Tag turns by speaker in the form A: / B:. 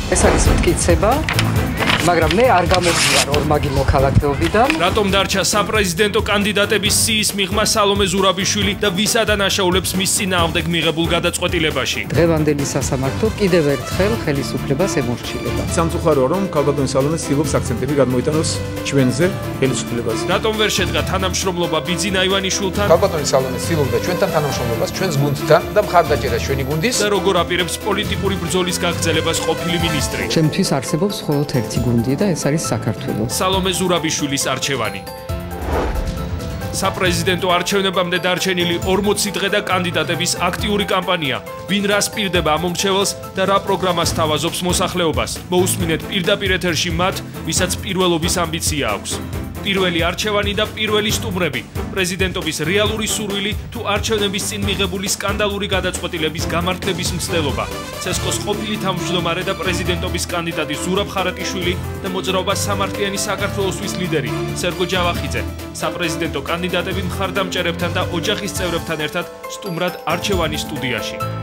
A: ეს არის მტკიცება, მაგრამ მე არ გამოვიარ ორმაგი მოქალაქეობიდან.
B: რატომ დარჩა საპრეზიდენტო კანდიდატების სიის მიღმა სალომე ზურაბიშვილი და ვისად ანაშაულებს მის წინააღმდეგ მიღებულ გადაწყვეტილებაში?
A: დღევანდელი სასამართლო კიდევ ერთხელ ხელისუფლებას ემორჩილება.
C: სამწუხაროა, რომ ქალბატონი სალომე ცდილობს აქცენტები გადმოიტანოს ჩვენზე ხელისუფლებას.
B: რატომ ვერ შედგა თანამშრომლობა ბიძინა ივანიშვილთან?
D: ქალბატონი სალომე ცდილობდა ჩვენთან თანამშრომლობას, ჩვენს გუნდთან და მხარდაჭერას ჩვენი გუნდის.
B: და როგორ აპირებს პოლიტიკური ბრძოლის გაგრძელებას ყოფილი მინისტრი?
A: ჩემთვის არსებობს მხოლოდ ერთი გუნდი და ეს არის საქართველო.
B: სალომე ზურაბიშვილის არჩევანი. საპრეზიდენტო არჩევნებამდე დარჩენილი 40 დღე და კანდიდატების აქტიური კამპანია. ვინ რას პირდება ამ მომრჩეველს და რა პროგრამას თავაზობს მოსახლეობას? მოусმინეთ პირდაპირ ეთერში მათ, ვისაც პირველობის ამბიცია აქვს. პირველი არჩევანი და პირველი სტუმრები. პრეზიდენტობის რეალური სურვილი თუ არჩევნების წინ მიღებული სკანდალური გადაწყვეტილების გამართლების მცდელობა. ცესკოს ყოფილი თავმჯდომარე და პრეზიდენტობის კანდიდატი ზურაბ ხარატიშვილი და მოძრაობა სამართლიანი საქართველოსთვის ლიდერი სერგო ჯავახიძე. საპრეზიდენტო კანდიდატები მხარდამჭერებთან და ოჯახის წევრებთან ერთად სტუმრად არჩევანის სტუდიაში.